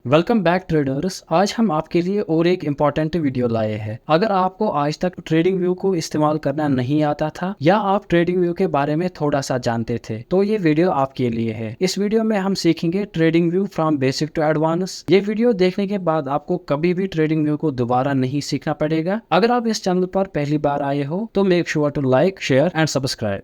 Welcome back traders. आज हम आपके लिए और एक इम्पॉर्टेंट वीडियो लाए हैं। अगर आपको आज तक ट्रेडिंग व्यू को इस्तेमाल करना नहीं आता था या आप ट्रेडिंग व्यू के बारे में थोड़ा सा जानते थे तो ये वीडियो आपके लिए है। इस वीडियो में हम सीखेंगे TradingView from basic to advance. ये वीडियो देखने के बाद आपको कभी भी ट्रेडिंग व्यू को दोबारा नहीं सीखना पड़ेगा। अगर आप इस चैनल पर पहली बार आए हो तो make sure to like, share and subscribe.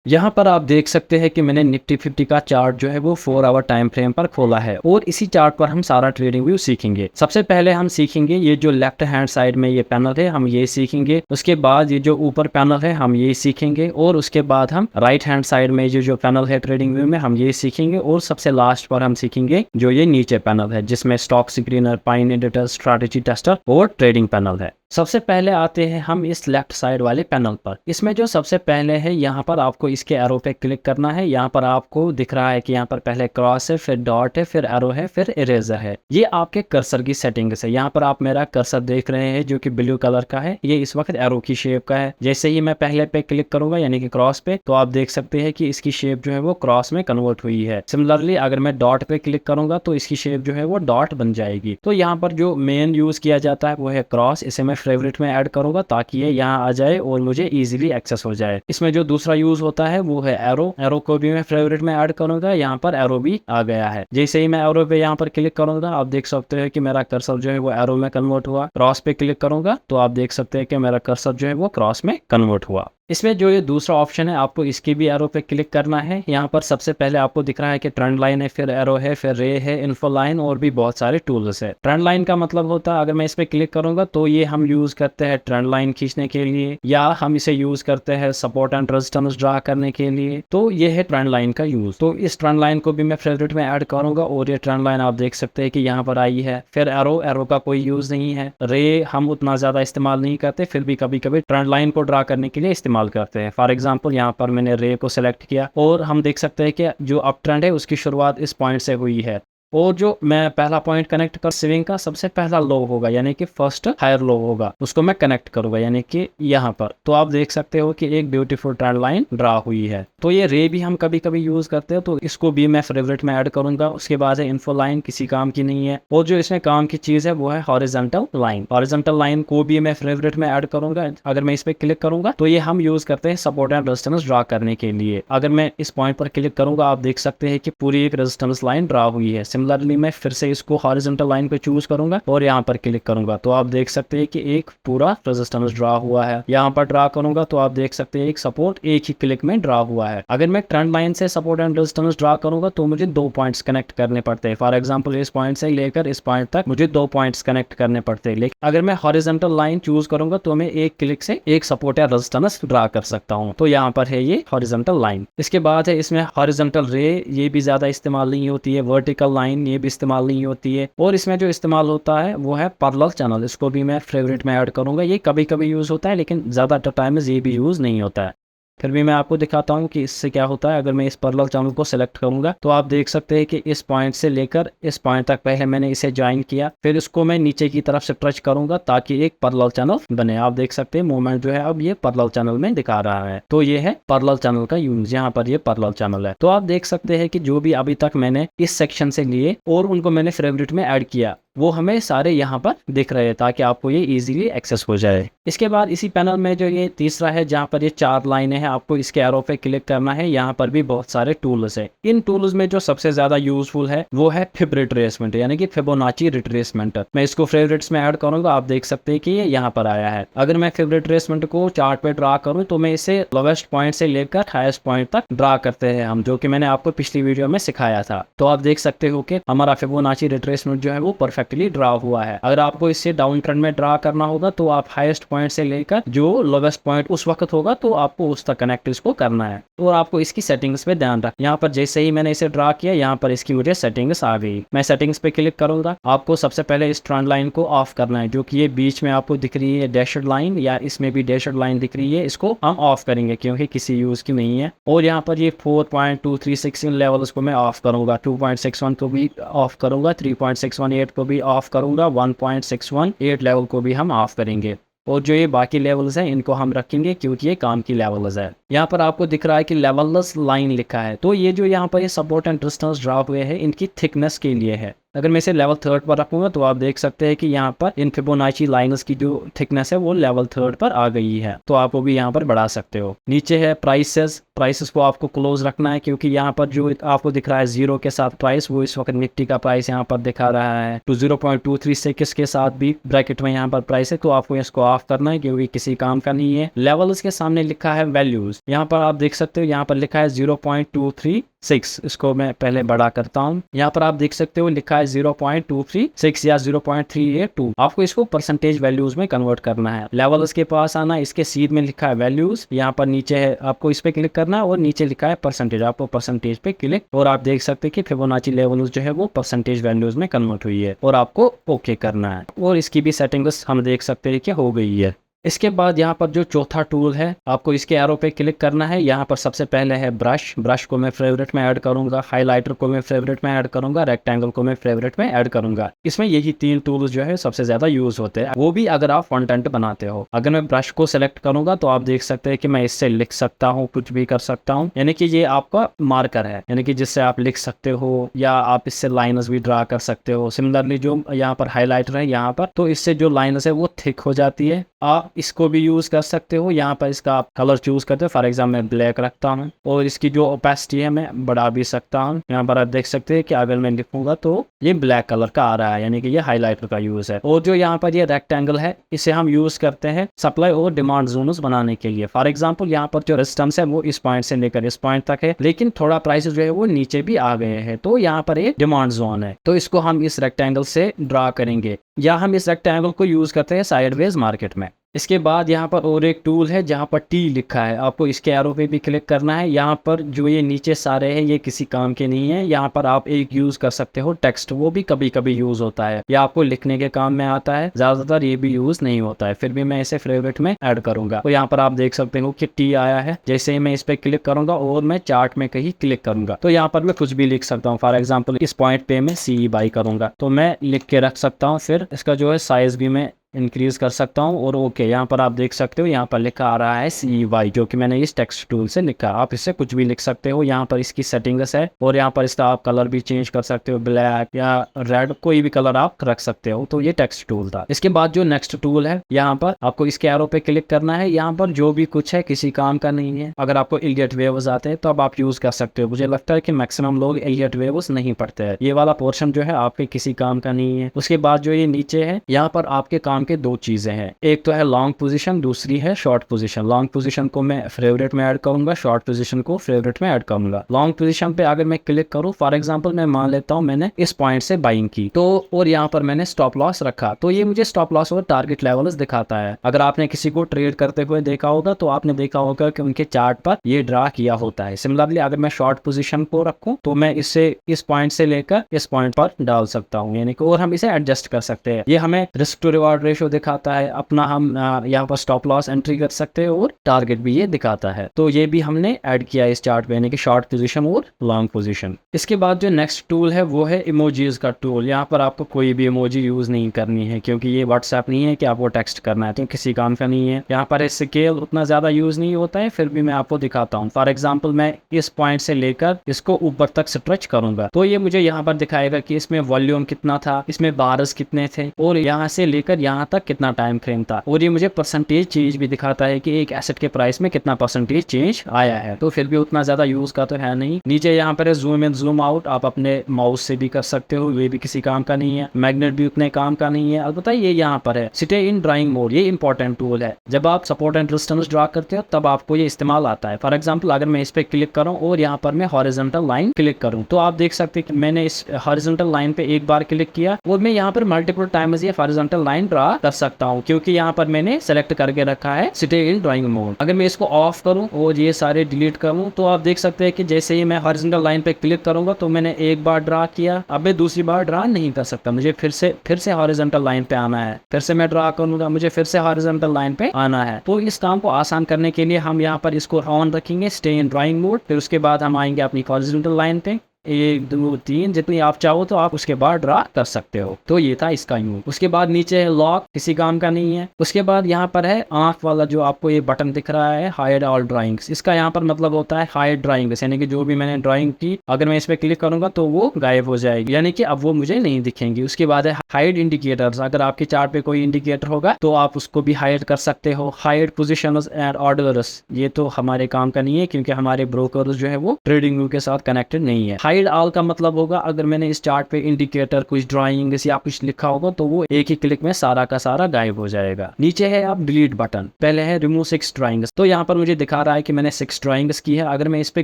यहाँ पर आप देख सकते हैं कि मैंने निफ्टी 50 का चार्ट जो है वो 4 आवर टाइम फ्रेम पर खोला है और इसी चार्ट पर हम सारा ट्रेडिंग व्यू सीखेंगे। सबसे पहले हम सीखेंगे ये जो लेफ्ट हैंड साइड में ये पैनल है हम ये सीखेंगे। उसके बाद ये जो ऊपर पैनल है हम ये सीखेंगे और उसके बाद हम राइट हैंड साइड में जो पैनल है ट्रेडिंग व्यू में हम ये सीखेंगे और सबसे लास्ट पर हम सीखेंगे जो ये नीचे पैनल है जिसमें stock screener, pine editor, strategy tester और ट्रेडिंग पैनल है। सबसे पहले आते हैं हम इस लेफ्ट साइड वाले पैनल पर। इसमें जो सबसे पहले है यहाँ पर आपको इसके एरो पे क्लिक करना है। यहाँ पर आपको दिख रहा है कि यहाँ पर पहले क्रॉस है, फिर डॉट है, फिर एरो है, फिर इरेजर है। ये आपके कर्सर की सेटिंग्स है। यहाँ पर आप मेरा कर्सर देख रहे हैं जो कि ब्लू कलर का है। ये इस वक्त एरो की शेप का है। जैसे ही मैं पहले पे क्लिक करूंगा यानी कि क्रॉस पे, तो आप देख सकते हैं कि इसकी शेप जो है वो क्रॉस में कन्वर्ट हुई है। सिमिलरली अगर मैं डॉट पे क्लिक करूंगा तो इसकी शेप जो है वो डॉट बन जाएगी। तो यहाँ पर जो मेन यूज किया जाता है वो है क्रॉस। इसे मैं फेवरेट में ऐड करूंगा ताकि ये यहाँ आ जाए और मुझे इजीली एक्सेस हो जाए। इसमें जो दूसरा यूज होता है वो है एरो। एरो को भी मैं फेवरेट में ऐड करूंगा। यहाँ पर एरो भी आ गया है। जैसे ही मैं एरो पे यहाँ पर क्लिक करूंगा आप देख सकते हैं कि मेरा कर्सर जो है वो एरो में कन्वर्ट हुआ। क्रॉस पे क्लिक करूंगा तो आप देख सकते हैं कि मेरा कर्सर जो है वो क्रॉस में कन्वर्ट हुआ। इसमें जो ये दूसरा ऑप्शन है आपको इसकी भी एरो पे क्लिक करना है। यहाँ पर सबसे पहले आपको दिख रहा है कि ट्रेंड लाइन है, फिर एरो है, फिर रे है, इन्फो लाइन और भी बहुत सारे टूल्स है। ट्रेंड लाइन का मतलब होता है अगर मैं इस पे क्लिक करूंगा तो ये हम यूज करते हैं ट्रेंड लाइन खींचने के लिए या हम इसे यूज करते हैं सपोर्ट एंड रेजिस्टेंस ड्रा करने के लिए। तो ये है ट्रेंड लाइन का यूज। तो इस ट्रेंड लाइन को भी मैं फेवरेट में ऐड करूंगा और ये ट्रेंड लाइन आप देख सकते हैं कि यहाँ पर आई है। फिर एरो, एरो का कोई यूज नहीं है। रे हम उतना ज्यादा इस्तेमाल नहीं करते, फिर भी कभी कभी ट्रेंड लाइन को ड्रा करने के लिए इस्तेमाल करते हैं। फॉर एग्जाम्पल यहाँ पर मैंने रे को सिलेक्ट किया और हम देख सकते हैं कि जो अप ट्रेंड है उसकी शुरुआत इस पॉइंट से हुई है और जो मैं पहला पॉइंट कनेक्ट कर स्विंग का सबसे पहला लो होगा यानी कि फर्स्ट हायर लो होगा उसको मैं कनेक्ट करूंगा यानी कि यहाँ पर। तो आप देख सकते हो कि एक ब्यूटीफुल ट्रेंड लाइन ड्रा हुई है। तो ये रे भी हम कभी कभी यूज करते हैं तो इसको भी मैं फेवरेट में ऐड करूंगा। उसके बाद है इन्फो लाइन, किसी काम की नहीं है। और जो इसमें काम की चीज है वो है हॉरिजॉन्टल लाइन। हॉरिजॉन्टल लाइन को भी मैं फेवरेट में ऐड करूंगा। अगर मैं इस पे क्लिक करूंगा तो ये हम यूज करते हैं सपोर्ट एंड रेजिस्टेंस ड्रा करने के लिए। अगर मैं इस पॉइंट पर क्लिक करूंगा आप देख सकते हैं कि पूरी एक रेजिस्टेंस लाइन ड्रा हुई है। सिमिलरली मैं फिर से इसको हॉरिजॉन्टल लाइन पे चूज करूंगा और यहाँ पर क्लिक करूंगा तो आप देख सकते हैं कि एक पूरा रेजिस्टेंस ड्रा हुआ है। यहाँ पर ड्रा करूंगा तो आप देख सकते हैं एक सपोर्ट एक ही क्लिक में ड्रा हुआ है। अगर मैं ट्रेंड लाइन से सपोर्ट एंड रेजिस्टेंस ड्रा करूंगा तो मुझे 2 पॉइंट्स कनेक्ट करने पड़ते हैं। फॉर एग्जांपल इस पॉइंट से लेकर इस पॉइंट तक मुझे 2 पॉइंट्स कनेक्ट करने पड़ते हैं। लेकिन अगर मैं हॉरिजॉन्टल लाइन चूज करूंगा तो मैं एक क्लिक से एक सपोर्ट या रेजिस्टेंस ड्रा कर सकता हूँ। तो यहाँ पर है ये हॉरिजॉन्टल लाइन। इसके बाद है इसमें हॉरिजॉन्टल रे, ये भी ज्यादा इस्तेमाल नहीं होती है। वर्टिकल लाइन ये भी इस्तेमाल नहीं होती है। और इसमें जो इस्तेमाल होता है वो है पैरेलल चैनल। इसको भी मैं फेवरेट में ऐड करूंगा। ये कभी कभी यूज होता है लेकिन ज्यादातर टाइम में ये भी यूज नहीं होता है। फिर भी मैं आपको दिखाता हूँ कि इससे क्या होता है। अगर मैं इस पैरेलल चैनल को सिलेक्ट करूंगा तो आप देख सकते हैं कि इस पॉइंट से लेकर इस पॉइंट तक पहले मैंने इसे ज्वाइन किया, फिर इसको मैं नीचे की तरफ से टच करूंगा ताकि एक पैरेलल चैनल बने। आप देख सकते हैं मूवमेंट जो है अब ये पैरेलल चैनल में दिखा रहा है। तो ये है पैरेलल चैनल का यूज। यहाँ पर ये पैरेलल चैनल है। तो आप देख सकते हैं कि जो भी अभी तक मैंने इस सेक्शन से लिए और उनको मैंने फेवरेट में ऐड किया वो हमें सारे यहाँ पर दिख रहे हैं ताकि आपको ये इजीली एक्सेस हो जाए। इसके बाद इसी पैनल में जो ये तीसरा है जहाँ पर ये 4 लाइनें हैं, आपको इसके एरो पे क्लिक करना है। यहाँ पर भी बहुत सारे टूल्स है। इन टूल्स में जो सबसे ज्यादा यूजफुल है वो है फिब रिट्रेसमेंट यानी कि फिबोनाची रिट्रेसमेंट। मैं इसको फेवरेट्स में ऐड करूंगा। आप देख सकते हैं कि ये यहाँ पर आया है। अगर मैं फिब रिट्रेसमेंट को चार्ट पे ड्रा करूँ तो मैं इसे लोवेस्ट पॉइंट से लेकर हाईएस्ट पॉइंट तक ड्रा करते हैं हम, जो कि मैंने आपको पिछली वीडियो में सिखाया था। तो आप देख सकते हो कि हमारा फिबोनाची रिट्रेसमेंट जो है वो परफेक्टली ड्रा हुआ है। अगर आपको इसे डाउन ट्रेंड में ड्रा करना होगा तो आप हाईएस्ट पॉइंट से लेकर जो लोवेस्ट पॉइंट उस वक्त होगा तो आपको उस तक कनेक्ट इसको करना है। और आपको इसकी सेटिंग्स पे ध्यान रख। यहाँ पर जैसे ही मैंने इसे ड्रा किया यहाँ पर इसकी मुझे सेटिंग्स आ गई। मैं सेटिंग्स पे क्लिक करूंगा। आपको सबसे पहले इस ट्रेंड लाइन को ऑफ करना है जो कि ये बीच में आपको दिख रही है डैशड लाइन, या इसमें भी डैशड लाइन दिख रही है। इसको हम ऑफ करेंगे क्योंकि किसी यूज की नहीं है। और यहाँ पर ये 4.236 लेवल को मैं ऑफ करूंगा। 2.61 को भी ऑफ करूंगा। 3.618 को भी ऑफ करूंगा। 1.618 लेवल को भी हम ऑफ करेंगे। और जो ये बाकी लेवल्स हैं इनको हम रखेंगे क्योंकि ये काम की लेवल्स है। यहाँ पर आपको दिख रहा है कि लेवललेस लाइन लिखा है, तो ये जो यहाँ पर ये सपोर्ट एंड रेजिस्टेंस ड्रा हुए हैं इनकी थिकनेस के लिए है। अगर मैं इसे लेवल 3 पर रखूंगा तो आप देख सकते हैं कि यहाँ पर इन फिबोनाची लाइन्स की जो थिकनेस है वो लेवल 3 पर आ गई है, तो आप वो भी यहाँ पर बढ़ा सकते हो। नीचे है प्राइसेस को आपको क्लोज रखना है क्योंकि यहाँ पर जो आपको दिख रहा है 0 के साथ प्राइस, वो इस वक्त निफ्टी का प्राइस यहाँ पर दिखा रहा है। तो 0.236 के साथ भी ब्रैकेट में यहाँ पर प्राइस है, तो आपको इसको ऑफ करना है क्योंकि किसी काम का नहीं है। लेवल्स के सामने लिखा है वैल्यूज, यहाँ पर आप देख सकते हो यहाँ पर लिखा है 0.236, इसको मैं पहले बड़ा करता हूँ। यहाँ पर आप देख सकते हो लिखा है 0.236 या 0.382, आपको इसको परसेंटेज वैल्यूज में कन्वर्ट करना है। लेवल्स के पास आना, इसके सीध में लिखा है वैल्यूज, यहाँ पर नीचे है आपको इस पे क्लिक करना है और नीचे लिखा है परसेंटेज, आपको परसेंटेज पे क्लिक, और आप देख सकते हैं कि फिबोनाची लेवल्स जो है वो परसेंटेज वैल्यूज में कन्वर्ट हुई है और आपको ओके करना है, और इसकी भी सेटिंग्स हम देख सकते हैं कि हो गई है। इसके बाद यहाँ पर जो चौथा टूल है आपको इसके एरो पे क्लिक करना है। यहाँ पर सबसे पहले है ब्रश को मैं फेवरेट में ऐड करूंगा, हाइलाइटर को मैं फेवरेट में ऐड करूंगा, रेक्टेंगल को मैं फेवरेट में ऐड करूंगा। इसमें यही 3 टूल्स जो है सबसे ज्यादा यूज होते हैं, वो भी अगर आप कंटेंट बनाते हो। अगर मैं ब्रश को सिलेक्ट करूंगा तो आप देख सकते हैं कि मैं इससे लिख सकता हूँ, कुछ भी कर सकता हूँ, यानी कि ये आपका मार्कर है, यानी कि जिससे आप लिख सकते हो या आप इससे लाइन्स भी ड्रा कर सकते हो। सिमिलरली जो यहाँ पर हाईलाइटर है यहाँ पर, तो इससे जो लाइन्स है वो थिक हो जाती है। आप इसको भी यूज कर सकते हो, यहाँ पर इसका आप कलर चूज करते हो, फॉर एग्जाम्पल मैं ब्लैक रखता हूँ, और इसकी जो ओपेसिटी है मैं बढ़ा भी सकता हूँ। यहाँ पर आप देख सकते हैं कि अगर मैं लिखूंगा तो ये ब्लैक कलर का आ रहा है, यानी कि ये हाइलाइटर का यूज है। और जो यहाँ पर ये रेक्टेंगल है इसे हम यूज करते हैं सप्लाई और डिमांड जोन्स बनाने के लिए। फॉर एग्जाम्पल यहाँ पर जो रेजिस्टेंस है वो इस पॉइंट से लेकर इस पॉइंट तक है, लेकिन थोड़ा प्राइस जो है वो नीचे भी आ गए हैं, तो यहाँ पर एक डिमांड जोन है, तो इसको हम इस रेक्टेंगल से ड्रा करेंगे, या हम इस रेक्टेंगल को यूज करते हैं साइडवेज मार्केट में। इसके बाद यहाँ पर और एक टूल है जहाँ पर टी लिखा है, आपको इसके एरो पे भी क्लिक करना है। यहाँ पर जो ये नीचे सारे हैं ये किसी काम के नहीं है, यहाँ पर आप एक यूज कर सकते हो टेक्स्ट, वो भी कभी कभी यूज होता है, या आपको लिखने के काम में आता है, ज्यादातर ये भी यूज नहीं होता है, फिर भी मैं इसे फेवरेट में ऐड करूंगा। तो यहाँ पर आप देख सकते हो कि टी आया है, जैसे ही मैं इस पे क्लिक करूंगा और मैं चार्ट में कहीं क्लिक करूंगा तो यहाँ पर मैं कुछ भी लिख सकता हूँ। फॉर एग्जाम्पल इस पॉइंट पे मैं CE बाई करूंगा तो मैं लिख के रख सकता हूँ, फिर इसका जो है साइज भी मैं इंक्रीज कर सकता हूं, और ओके यहाँ पर आप देख सकते हो यहाँ पर लिखा आ रहा है CY, जो कि मैंने इस टेक्स्ट टूल से लिखा। आप इससे कुछ भी लिख सकते हो, यहाँ पर इसकी सेटिंग्स है, और यहाँ पर इसका आप कलर भी चेंज कर सकते हो, ब्लैक या रेड, कोई भी कलर आप रख सकते हो। तो ये टेक्स्ट टूल था। इसके बाद जो नेक्स्ट टूल है यहाँ पर आपको इसके एरो पे क्लिक करना है। यहाँ पर जो भी कुछ है किसी काम का नहीं है, अगर आपको इलियट वेव्स आते हैं तो अब आप यूज कर सकते हो। मुझे लगता है कि मैक्सिमम लोग इलियट वेव्स नहीं पढ़ते हैं, ये वाला पोर्शन जो है आपके किसी काम का नहीं है। उसके बाद जो ये नीचे है यहाँ पर आपके काम के 2 चीजें हैं, एक तो है लॉन्ग पोजीशन, दूसरी है शॉर्ट पोजीशन। लॉन्ग पोजीशन को मैं फेवरेट में ऐड करूंगा, शॉर्ट पोजीशन को फेवरेट में ऐड करूंगा। लॉन्ग पोजीशन पे अगर मैं क्लिक करूं, फॉर एग्जांपल मैं मान लेता हूं मैंने इस पॉइंट से बाइंग की, तो और यहाँ पर मैंने स्टॉप लॉस रखा, तो ये मुझे स्टॉप लॉस और टारगेट लेवल्स दिखाता है। अगर आपने किसी को ट्रेड करते हुए देखा होगा तो आपने देखा होगा कि उनके चार्ट पर ये ड्रा किया होता है। सिमिलरली अगर मैं शॉर्ट पोजीशन को रखूं तो मैं इससे इस पॉइंट से लेकर इस पॉइंट पर डाल सकता हूं, यानी कि और हम इसे एडजस्ट कर सकते हैं। ये हमें रिस्क टू रिवार्ड रेशियो दिखाता है, अपना हम यहाँ पर स्टॉप लॉस एंट्री कर सकते हैं, और टारगेट भी ये दिखाता है। तो ये भी हमने ऐड किया इस चार्ट पे, यानी कि शॉर्ट पोजीशन और लॉन्ग पोजीशन। इसके बाद जो नेक्स्ट टूल है वो है इमोजीज का टूल। यहाँ पर आपको कोई भी इमोजी यूज नहीं करनी है क्योंकि ये व्हाट्सएप नहीं है कि आपको टेक्स्ट करना है, तो किसी काम का नहीं है। यहाँ पर स्केल उतना ज्यादा यूज नहीं होता है, फिर भी मैं आपको दिखाता हूँ। फॉर एग्जाम्पल मैं इस पॉइंट से लेकर इसको ऊपर तक स्ट्रेच करूंगा तो ये मुझे यहाँ पर दिखाएगा कि इसमें वॉल्यूम कितना था, इसमें बार्स कितने थे, और यहाँ से लेकर यहाँ तक कितना टाइम फ्रेम था, और ये मुझे परसेंटेज चेंज भी दिखाता है कि एक एसेट के प्राइस में कितना परसेंटेज चेंज आया है। तो फिर भी उतना ज्यादा यूज का तो है नहीं। नीचे यहाँ पर जूम इन जूम आउट आप अपने माउस से भी कर सकते हो, ये भी किसी काम का नहीं है। मैग्नेट भी उतने काम का नहीं है। अलबत्ता ये यहाँ पर है स्टे इन ड्राइंग मोड, ये इंपॉर्टेंट टूल है। जब आप सपोर्ट एंड रेजिस्टेंस ड्रा करते हो तब आपको ये इस्तेमाल आता है। फॉर एग्जाम्पल अगर मैं इस पे क्लिक करूँ और यहाँ पर मैं हॉरिजॉन्टल लाइन क्लिक करूँ तो आप देख सकते हैं कि मैंने इस हॉरिजॉन्टल लाइन पे एक बार क्लिक किया और मैं यहाँ पर मल्टीपल टाइम्स ये हॉरिजॉन्टल लाइन ड्रा कर सकता हूँ, क्योंकि यहाँ पर मैंने सेलेक्ट करके रखा है स्टे इन ड्राइंग मोड। अगर मैं इसको ऑफ करूं और ये सारे डिलीट करूं तो आप देख सकते हैं कि जैसे ही मैं हॉरिजॉन्टल लाइन पे क्लिक करूंगा तो मैंने एक बार ड्रा किया, अब मैं दूसरी बार ड्रा नहीं कर सकता, मुझे फिर से हॉरिजॉन्टल लाइन पे आना है, फिर से मैं ड्रा करूंगा, मुझे फिर से हॉरिजॉन्टल लाइन पे आना है। तो इस काम को आसान करने के लिए हम यहाँ पर इसको ऑन रखेंगे स्टे इन ड्राइंग मोड, फिर उसके बाद हम आएंगे अपनी हॉरिजॉन्टल लाइन पे 1 2 3 जितनी आप चाहो तो आप उसके बाद ड्रा कर सकते हो। तो ये था इसका यूज। उसके बाद नीचे है लॉक, किसी काम का नहीं है। उसके बाद यहाँ पर है आंख वाला जो आपको ये बटन दिख रहा है, हाइड ऑल ड्राइंग्स। इसका यहाँ पर मतलब होता है हाइड ड्राइंग्स, यानी कि जो भी मैंने ड्राइंग की अगर मैं इस पे क्लिक करूंगा तो वो गायब हो जाएगी, यानी कि अब वो मुझे नहीं दिखेंगी। उसके बाद है हाइड इंडिकेटर्स। अगर आपके चार्ट पे कोई इंडिकेटर होगा तो आप उसको भी हाइड कर सकते हो। हाइड पोजीशंस एंड ऑर्डर्स, ये तो हमारे काम का नहीं है क्योंकि हमारे ब्रोकर्स जो है वो ट्रेडिंग व्यू के साथ कनेक्टेड नहीं है। हाइड ऑल का मतलब होगा अगर मैंने इस चार्ट पे इंडिकेटर, कुछ ड्राइंग या कुछ लिखा होगा तो वो एक ही क्लिक में सारा का सारा गायब हो जाएगा। नीचे है आप डिलीट बटन। पहले है रिमूव 6 ड्राइंग्स। तो यहाँ पर मुझे दिखा रहा है कि मैंने 6 ड्राइंग्स की है। अगर मैं इस पे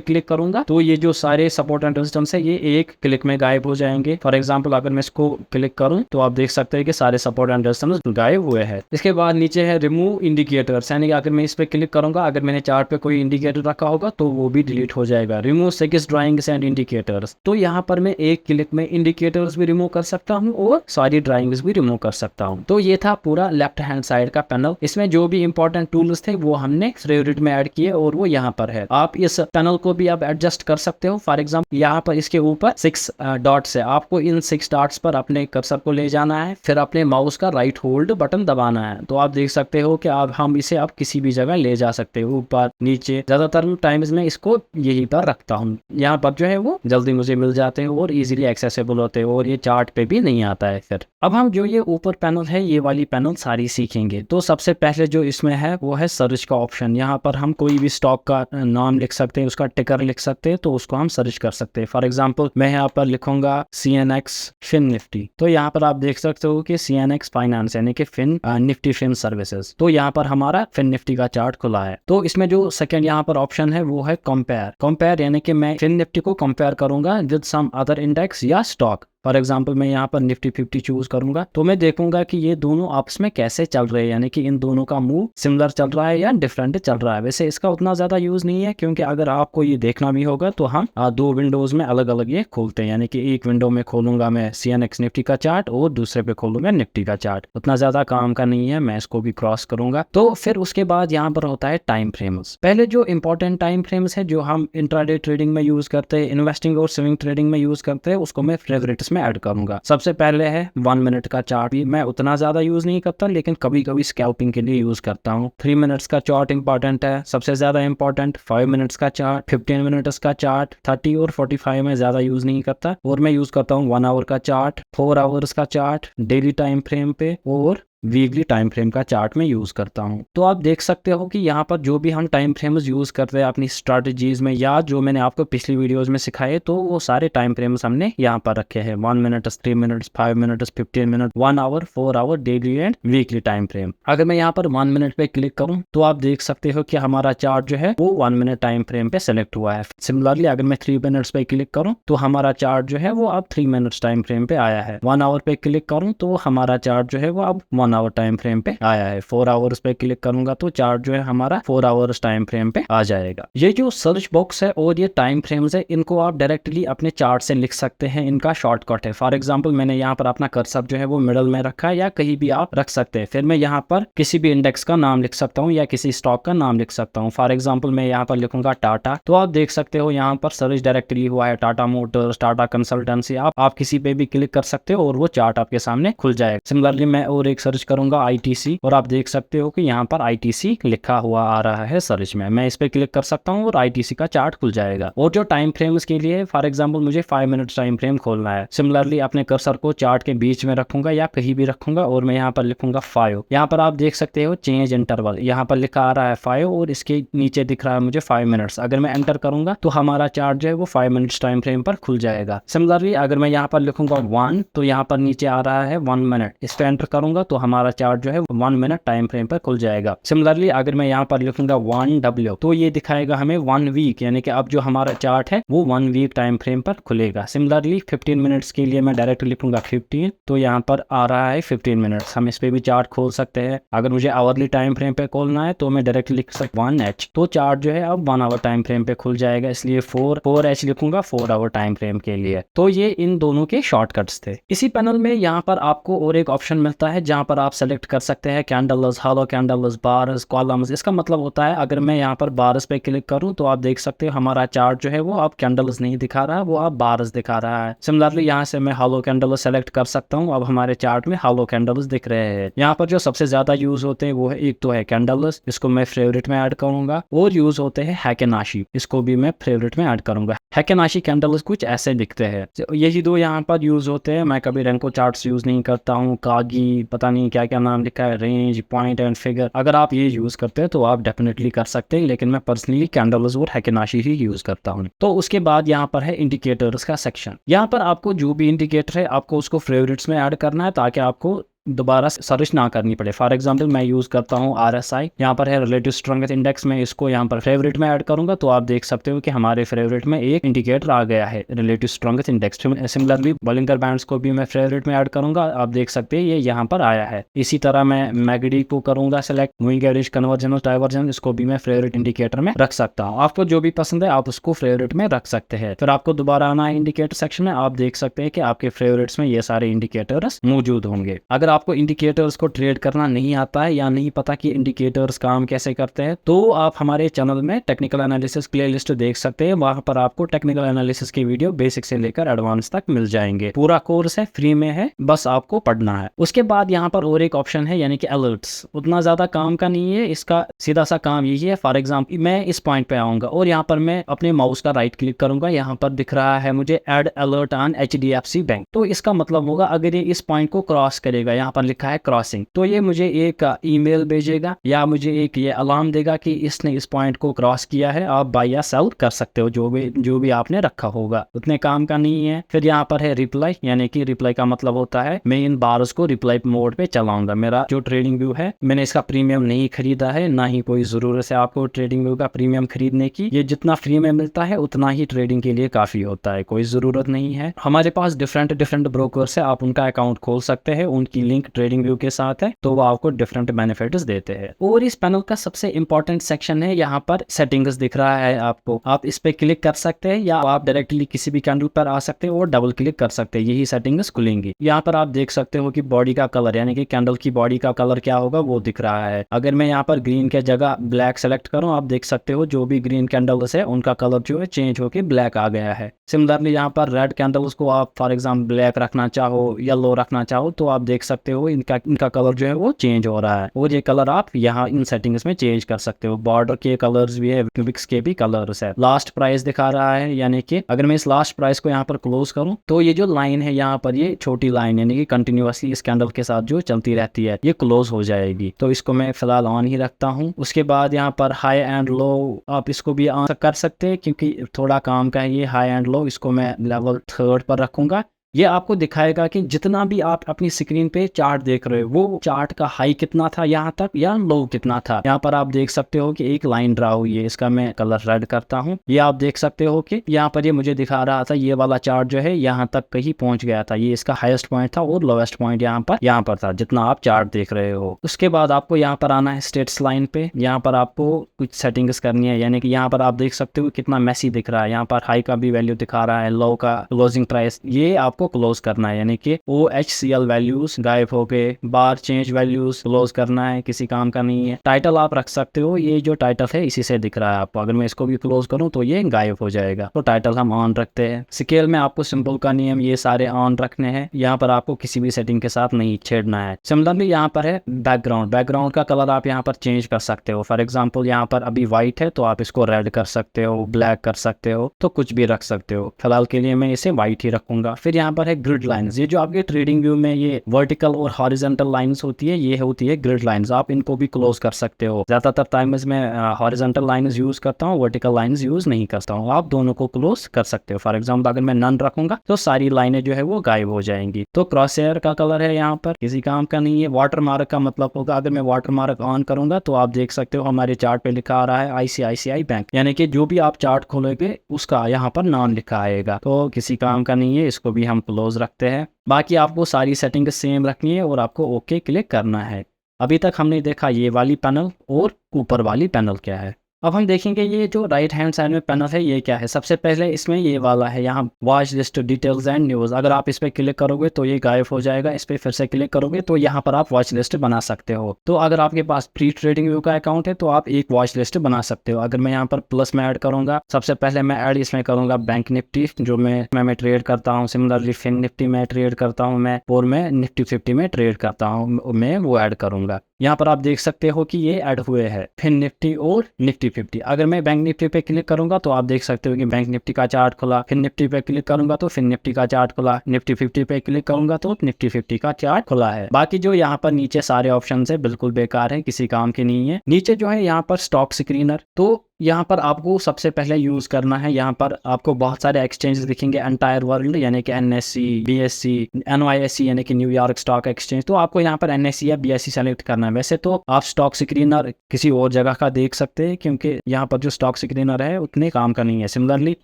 क्लिक करूंगा तो ये जो सारे सपोर्ट एंड रेजिस्टेंस है ये एक क्लिक में गायब हो जाएंगे। फॉर एग्जांपल अगर मैं इसको क्लिक करूं तो आप देख सकते हैं कि सारे सपोर्ट एंड रेजिस्टेंस गायब हुए हैं। इसके बाद नीचे है रिमूव इंडिकेटर्स, यानी कि अगर मैं इस पे क्लिक करूंगा, अगर मैंने चार्ट पे कोई इंडिकेटर रखा होगा तो वो भी डिलीट हो जाएगा। Remove 6 drawings and indicators. तो यहाँ पर मैं एक क्लिक में इंडिकेटर्स भी रिमूव कर सकता हूँ और सारी ड्राइंग्स भी रिमूव कर सकता हूँ। तो ये था पूरा लेफ्ट हैंड साइड का पैनल। इसमें जो भी इंपॉर्टेंट टूल्स थे वो हमने फेवरेट में ऐड किए और वो यहाँ पर है। आप इस पैनल को भी आप एडजस्ट कर सकते हो। फॉर एग्जाम्पल यहाँ पर इसके ऊपर 6 डॉट्स है, आपको इन 6 डॉट्स पर अपने कर्सर को ले जाना है, फिर अपने माउस का राइट होल्ड बटन दबाना है। तो आप देख सकते हो कि आप हम इसे आप किसी भी जगह ले जा सकते हो, ऊपर नीचे। ज्यादातर टाइम्स में इसको यहीं पर रखता हूँ, यहाँ पर जो है वो जल्दी मुझे मिल जाते हैं और इजीली एक्सेसिबल होते हैं और ये चार्ट पे भी नहीं आता है। फिर अब हम जो ये ऊपर पैनल है ये वाली पैनल सारी सीखेंगे। तो सबसे पहले जो इसमें है वो है सर्च का ऑप्शन। यहाँ पर हम कोई भी स्टॉक का नाम लिख सकते हैं, उसका टिकर लिख सकते हैं, तो उसको हम सर्च कर सकते हैं। फॉर एग्जांपल मैं यहाँ पर लिखूंगा CNX फिन निफ्टी। तो यहाँ पर आप देख सकते हो कि CNX फाइनेंस यानी कि फिन निफ्टी फिन सर्विसेज। तो यहाँ पर हमारा फिन निफ्टी का चार्ट खुला है। तो इसमें जो सेकंड यहाँ पर ऑप्शन है वो है कंपेयर, यानी कि मैं फिन निफ्टी को कंपेयर करूंगा विद सम अदर इंडेक्स या स्टॉक। फॉर एग्जाम्पल मैं यहाँ पर निफ्टी 50 चूज करूंगा तो मैं देखूंगा कि ये दोनों आपस में कैसे चल रहे हैं, यानी कि इन दोनों का मूव सिमिलर चल रहा है या डिफरेंट चल रहा है। वैसे इसका उतना ज्यादा यूज नहीं है क्योंकि अगर आपको ये देखना भी होगा तो हम 2 विंडोज में अलग अलग ये खोलते हैं, यानी कि एक विंडो में खोलूंगा मैं CNX निफ्टी का चार्ट और दूसरे पे खोलूंगा निफ्टी का चार्ट। उतना ज्यादा काम का नहीं है, मैं इसको भी क्रॉस करूंगा। तो फिर उसके बाद यहाँ पर होता है टाइम फ्रेम्स। पहले जो इंपॉर्टेंट टाइम फ्रेम्स है जो हम इंट्राडे ट्रेडिंग में यूज करते हैं, इन्वेस्टिंग और स्विंग ट्रेडिंग में यूज करते हैं, उसको मैं फेवरेट्स में ऐड करूंगा। सबसे पहले है 1 मिनट का चार्ट। भी मैं उतना ज्यादा यूज नहीं करता लेकिन कभी कभी स्कैल्पिंग के लिए यूज करता हूँ। 3 मिनट्स का चार्ट इंपॉर्टेंट है, सबसे ज्यादा इंपॉर्टेंट। 5 मिनट्स का चार्ट, 15 मिनट्स का चार्ट, 30 और 45 में ज्यादा यूज नहीं करता। और मैं यूज करता हूँ 1 आवर का चार्ट, 4 आवर्स का चार्ट डेली टाइम फ्रेम पे और वीकली टाइम फ्रेम का चार्ट में यूज करता हूं। तो आप देख सकते हो कि यहाँ पर जो भी हम टाइम फ्रेम्स यूज करते हैं अपनी स्ट्रेटजीज में या जो मैंने आपको पिछली वीडियोस में सिखाए, तो वो सारे टाइम फ्रेम्स हमने यहाँ पर रखे हैं। 1 minute, 3 minutes, 5 minutes, 15 minute, 1 hour, 4 hour, daily and weekly time frame. अगर मैं यहाँ पर 1 मिनट पे क्लिक करूँ तो आप देख सकते हो कि हमारा चार्ट जो है वो 1 मिनट टाइम फ्रेम पे सेलेक्ट हुआ है। सिमिलरली अगर मैं 3 मिनट्स पे क्लिक करूँ तो हमारा चार्ट जो है वो अब 3 मिनट्स टाइम फ्रेम पे आया है। 1 आवर पे क्लिक करूँ तो हमारा चार्ट जो है वो अब 1 आवर टाइम फ्रेम पे आया है। 4 आवर्स पे क्लिक करूंगा तो चार्ट जो है हमारा 4 आवर्स टाइम फ्रेम पे आ जाएगा। ये जो सर्च बॉक्स है और ये टाइम फ्रेम्स है, इनको आप डायरेक्टली अपने चार्ट से लिख सकते हैं। इनका शॉर्टकट है। फॉर एग्जांपल मैंने यहाँ पर अपना कर्सर जो है वो मिडल में रखा है या कहीं भी आप रख सकते हैं। फिर मैं यहाँ पर किसी भी इंडेक्स का नाम लिख सकता हूँ या किसी स्टॉक का नाम लिख सकता हूँ। फॉर एग्जाम्पल मैं यहाँ पर लिखूंगा टाटा। तो आप देख सकते हो यहाँ पर सर्च डायरेक्टली हुआ है, टाटा मोटर्स, टाटा कंसल्टेंसी। आप किसी पे भी क्लिक कर सकते हो और वो चार्ट आपके सामने खुल जाएगा। सिमिलरली मैं और एक सर्च करूंगा ITC और आप देख सकते हो कि यहाँ पर ITC लिखा हुआ आ रहा है सर्च में। मैं इस पे क्लिक कर सकता हूँ और ITC का चार्ट खुल जाएगा। और जो टाइम फ्रेम्स के लिए फॉर एग्जांपल मुझे 5 मिनट टाइम फ्रेम खोलना है, सिमिलरली अपने कर्सर को चार्ट के बीच में रखूंगा या कहीं भी रखूंगा और मैं यहाँ पर लिखूंगा 5। यहाँ पर आप देख सकते हो चेंज इंटरवल, यहाँ पर लिखा आ रहा है 5 और इसके नीचे दिख रहा है मुझे 5 मिनट्स। अगर मैं एंटर करूंगा तो हमारा चार्ट जो है वो 5 मिनट्स टाइम फ्रेम पर खुल जाएगा। सिमिलरली अगर मैं यहाँ पर लिखूंगा 1 तो यहाँ पर नीचे आ रहा है 1 मिनट। इस पे एंटर करूंगा तो हमारा चार्ट जो है 1 मिनट टाइम फ्रेम पर खुल जाएगा। सिमिलरली अगर मैं यहाँ पर लिखूंगा 1W तो ये दिखाएगा हमें 1 वीक, यानी कि अब जो हमारा चार्ट है वो 1 वीक टाइम फ्रेम पर खुलेगा। सिमिलरली 15 मिनट्स के लिए मैं डायरेक्ट लिखूंगा 15 तो यहाँ पर आ रहा है 15 मिनट्स। हम इस पे भी चार्ट खोल सकते हैं। अगर मुझे आवरली टाइम फ्रेम पे खोलना है तो मैं डायरेक्ट लिख सकता 1H तो चार्ट जो है अब 1 आवर टाइम फ्रेम पे खुल जाएगा। इसलिए 4H लिखूंगा 4 आवर टाइम फ्रेम के लिए। तो ये इन दोनों के शॉर्टकट्स थे। इसी पैनल में यहाँ पर आपको और एक ऑप्शन मिलता है जहाँ पर आप सेलेक्ट कर सकते हैं candles, hello candles, bars, columns. इसका मतलब होता है अगर मैं यहाँ पर बार्स पे क्लिक करूँ तो आप देख सकते हो हमारा चार्ट जो है वो आप कैंडल्स नहीं दिखा रहा है, वो आप बार्स दिखा रहा है। सिमिलरली यहाँ से मैं हेलो कैंडल्स सेलेक्ट कर सकता हूँ, अब हमारे चार्ट में हेलो कैंडल्स दिख रहे हैं। यहाँ पर जो सबसे ज्यादा यूज होते हैं वो है, एक तो है कैंडल्स, इसको मैं फेवरेट में ऐड करूंगा, और यूज होते हैं हैकेनाशी, इसको भी मैं फेवरेट में ऐड करूंगा। हैकेनाशी कैंडल्स कुछ ऐसे दिखते हैं, यही दो यहाँ पर यूज होते हैं। मैं कभी रेनको चार्ट्स यूज नहीं करता हूँ, कागी, पता नहीं क्या क्या नाम लिखा है, रेंज, पॉइंट एंड फिगर। अगर आप ये यूज करते हैं तो आप डेफिनेटली कर सकते हैं, लेकिन मैं पर्सनली कैंडल्स और हैकेनाशी ही यूज करता हूँ। तो उसके बाद यहाँ पर है इंडिकेटर्स का सेक्शन। यहाँ पर आपको जो भी इंडिकेटर है आपको उसको फेवरेट्स में ऐड करना है, ताकि आपको दोबारा सर्च ना करनी पड़े। फॉर एग्जांपल मैं यूज करता हूँ RSI, यहाँ पर है रिलेटिव स्ट्रेंथ इंडेक्स, में इसको यहाँ पर फेवरेट में ऐड करूंगा तो आप देख सकते हो कि हमारे फेवरेट में एक इंडिकेटर आ गया है, relative strength index. Similarly Bollinger bands को भी मैं फेवरेट में ऐड करूंगा, आप देख सकते हैं ये यहाँ पर आया है। इसी तरह मैं मैगडी को करूंगा select, moving average, convergence, divergence, इसको भी मैं फेवरेट इंडिकेटर में रख सकता हूँ। आपको जो भी पसंद है आप उसको फेवरेट में रख सकते हैं। फिर आपको दोबारा आना है इंडिकेटर सेक्शन में, आप देख सकते हैं कि आपके फेवरेट्स में ये सारे इंडिकेटर्स मौजूद होंगे। अगर आपको इंडिकेटर्स को ट्रेड करना नहीं आता है या नहीं पता कि इंडिकेटर्स काम कैसे करते हैं, तो आप हमारे चैनल में टेक्निकल एनालिसिस प्लेलिस्ट देख सकते हैं। वहां पर आपको टेक्निकल एनालिसिस की वीडियो बेसिक से लेकर एडवांस तक मिल जाएंगे। पूरा कोर्स है, फ्री में है, बस आपको पढ़ना है। उसके बाद यहाँ पर और एक ऑप्शन है, यानी कि अलर्ट्स। उतना ज्यादा काम का नहीं है, इसका सीधा सा काम यही है। फॉर एग्जाम्पल मैं इस पॉइंट पे आऊंगा और यहाँ पर मैं अपने माउस का राइट क्लिक करूंगा, यहाँ पर दिख रहा है मुझे add alert on HDFC bank. तो इसका मतलब होगा अगर ये इस पॉइंट को क्रॉस करेगा, यहाँ पर लिखा है क्रॉसिंग, तो ये मुझे एक ईमेल भेजेगा या मुझे एक ये अलार्म देगा कि इसने इस पॉइंट को क्रॉस किया है, आप बाय या सेल कर सकते हो, जो भी आपने रखा होगा। उतने काम का नहीं है। फिर यहाँ पर है रिप्लाई, यानी कि रिप्लाई का मतलब होता है मैं इन बार्स को रिप्लाई मोड पे चलाऊंगा। मेरा जो ट्रेडिंग व्यू है, मैंने इसका प्रीमियम नहीं खरीदा है, ना ही कोई जरूरत है आपको ट्रेडिंग व्यू का प्रीमियम खरीदने की। ये जितना फ्री में मिलता है उतना ही ट्रेडिंग के लिए काफी होता है, कोई जरूरत नहीं है। हमारे पास डिफरेंट ब्रोकर्स है, आप उनका अकाउंट खोल सकते हैं, उनकी लिंक ट्रेडिंग व्यू के साथ है, तो वो आपको डिफरेंट बेनिफिट्स देते हैं। और इस पैनल का सबसे इंपॉर्टेंट सेक्शन है, यहाँ पर सेटिंग्स दिख रहा है आपको, आप इस पे क्लिक कर सकते हैं या आप डायरेक्टली किसी भी कैंडल पर आ सकते हैं और डबल क्लिक कर सकते हैं, यही सेटिंग्स खुलेंगी। यहाँ पर आप देख सकते हो कि बॉडी का कलर, यानी कि कैंडल की बॉडी का कलर क्या होगा वो दिख रहा है। अगर मैं यहाँ पर ग्रीन के जगह ब्लैक सेलेक्ट करूँ, आप देख सकते हो जो भी ग्रीन कैंडल्स है उनका कलर जो है चेंज होकर ब्लैक आ गया है। सिमिलरली यहाँ पर रेड कैंडल्स को आप फॉर एग्जाम्पल ब्लैक रखना चाहो, येलो रखना चाहो, तो आप देख सकते हो इनका कलर जो है वो चेंज हो रहा है, और ये कलर आप यहाँ इन सेटिंग्स में चेंज कर सकते हो। बॉर्डर के कलर्स भी है, विक्स के भी कलर्स है। लास्ट प्राइस दिखा रहा है, यानी कि अगर मैं इस लास्ट प्राइस को यहाँ पर क्लोज करूँ तो ये जो लाइन है यहाँ पर, ये छोटी लाइन यानी कि कंटिन्यूअसली इस कैंडल के साथ जो चलती रहती है, ये क्लोज हो जाएगी। तो इसको मैं फिलहाल ऑन ही रखता हूँ। उसके बाद यहाँ पर हाई एंड लो, आप इसको भी ऑन कर सकते हैं क्योंकि थोड़ा काम का है ये हाई एंड लो। इसको मैं लेवल 3 पर रखूंगा। ये आपको दिखाएगा कि जितना भी आप अपनी स्क्रीन पे चार्ट देख रहे हो वो चार्ट का हाई कितना था यहाँ तक या लो कितना था। यहाँ पर आप देख सकते हो कि एक लाइन ड्रा हुई है, इसका मैं कलर रेड करता हूँ। ये आप देख सकते हो कि यहाँ पर ये मुझे दिखा रहा था ये वाला चार्ट जो है यहाँ तक कहीं पहुंच गया था, ये इसका हाईएस्ट पॉइंट था और लोएस्ट पॉइंट यहाँ पर था जितना आप चार्ट देख रहे हो। उसके बाद आपको यहाँ पर आना है स्टेटस लाइन पे, यहाँ पर आपको कुछ सेटिंग्स करनी है, यानी कि यहाँ पर आप देख सकते हो कितना मैसी दिख रहा है। यहाँ पर हाई का भी वैल्यू दिखा रहा है, लो का क्लोजिंग प्राइस, ये आपको क्लोज करना है, यानी कि OHCL वैल्यूज गायब हो गए, बार चेंज वैल्यूज क्लोज करना है, किसी काम का नहीं है। टाइटल आप रख सकते हो, ये जो टाइटल है इसी से दिख रहा है आपको, अगर मैं इसको भी क्लोज करूं तो ये गायब हो जाएगा, तो टाइटल हम ऑन रखते हैं। स्केल में आपको सिंपल का नियम ये सारे ऑन रखने हैं, यहाँ पर आपको किसी भी सेटिंग के साथ नहीं छेड़ना है। सिमिलरली यहाँ पर है बैकग्राउंड का कलर आप यहाँ पर चेंज कर सकते हो। फॉर एग्जाम्पल यहाँ पर अभी व्हाइट है तो आप इसको रेड कर सकते हो, ब्लैक कर सकते हो, तो कुछ भी रख सकते हो। फिलहाल के लिए मैं इसे व्हाइट ही रखूंगा। फिर यहाँ पर है ग्रिड लाइन्स, ये जो आपके ट्रेडिंग व्यू में ये वर्टिकल और हॉरिजॉन्टल लाइंस होती है, ये होती है ग्रिड लाइंस, आप इनको भी क्लोज कर सकते हो। ज्यादातर टाइम्स मैं हॉरिजॉन्टल लाइंस यूज करता हूँ, वर्टिकल लाइंस यूज नहीं करता हूँ, आप दोनों को क्लोज कर सकते हो। फॉर एग्जाम्पल अगर मैं नन रखूंगा तो सारी लाइनें जो है वो गायब हो जाएंगी। तो क्रॉस हेयर का कलर है यहाँ पर, किसी काम का नहीं है। वाटर मार्क का मतलब होगा, अगर मैं वाटर मार्क ऑन करूंगा तो आप देख सकते हो हमारे चार्ट पे लिखा आ रहा है ICICI बैंक, यानी कि जो भी आप चार्ट खोलोगे उसका यहाँ पर नाम लिखा आएगा, तो किसी काम का नहीं है, इसको भी हम क्लोज रखते हैं। बाकी आपको सारी सेटिंग सेम रखनी है और आपको ओके क्लिक करना है। अभी तक हमने देखा ये वाली पैनल और ऊपर वाली पैनल क्या है। अब हम देखेंगे ये जो राइट हैंड साइड में पैनल है ये क्या है। सबसे पहले इसमें ये वाला है, यहाँ watch list, details and news. अगर आप इस पर क्लिक करोगे तो ये गायब हो जाएगा, इस पर फिर से क्लिक करोगे तो यहाँ पर आप वॉच लिस्ट बना सकते हो। तो अगर आपके पास प्री ट्रेडिंग व्यू का अकाउंट है तो आप एक वॉच लिस्ट बना सकते हो। अगर मैं यहाँ पर प्लस में ऐड करूंगा, सबसे पहले मैं ऐड इसमें करूंगा बैंक निफ्टी, जो मैं ट्रेड करता हूँ। सिमिलरली फिन निफ्टी में ट्रेड करता हूँ मैं, और मैं निफ्टी 50 में ट्रेड करता हूँ, मैं वो ऐड करूंगा। यहाँ पर आप देख सकते हो कि ये ऐड हुए हैं फिन निफ्टी और निफ्टी 50। अगर मैं बैंक निफ्टी पे क्लिक करूंगा तो आप देख सकते हो कि बैंक निफ्टी का चार्ट खुला, फिन निफ्टी पे क्लिक करूंगा तो फिन निफ्टी का चार्ट खुला, निफ्टी 50 पे क्लिक करूंगा तो निफ्टी 50 का चार्ट खुला है। बाकी जो यहाँ पर नीचे सारे ऑप्शन है बिल्कुल बेकार है, किसी काम के नहीं है। नीचे जो है यहाँ पर स्टॉक स्क्रीनर, तो यहाँ पर आपको सबसे पहले यूज करना है। यहाँ पर आपको बहुत सारे एक्सचेंज दिखेंगे एंटायर वर्ल्ड, यानी कि NSE, BSE, NYSE यानी कि न्यूयॉर्क स्टॉक एक्सचेंज। तो आपको यहाँ पर NSE या BSE सेलेक्ट करना है। वैसे तो आप स्टॉक स्क्रीनर किसी और जगह का देख सकते हैं, क्योंकि यहाँ पर जो स्टॉक स्क्रीनर है उतने काम का नहीं है। सिमिलरली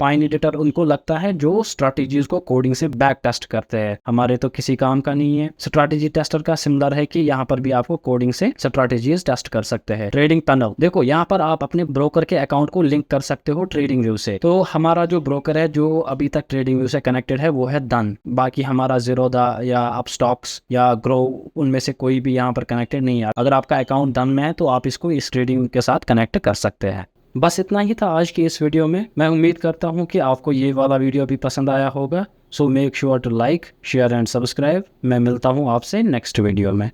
पाइन एडिटर उनको लगता है जो स्ट्रैटेजीज को कोडिंग से बैक टेस्ट करते हैं, हमारे तो किसी काम का नहीं है। स्ट्रैटेजी टेस्टर का सिमिलर है कि यहाँ पर भी आपको कोडिंग से स्ट्रैटेजीज टेस्ट कर सकते हैं। ट्रेडिंग पैनल देखो, यहाँ पर आप अपने ब्रोकर के अकाउंट को लिंक कर सकते हो ट्रेडिंग व्यू से। तो हमारा जो ब्रोकर है जो अभी तक ट्रेडिंग व्यू से कनेक्टेड है वो है डन। बाकी हमारा ज़ीरोधा या अपस्टॉक्स या ग्रो, उनमें से कोई भी यहाँ पर कनेक्टेड नहीं है। अगर आपका अकाउंट डन में है तो आप इसको इस ट्रेडिंग के साथ कनेक्ट कर सकते हैं। बस इतना ही था आज की इस वीडियो में। मैं उम्मीद करता हूँ कि आपको ये वाला वीडियो भी पसंद आया होगा। So make sure to like, share and subscribe. मैं मिलता हूँ आपसे नेक्स्ट वीडियो में।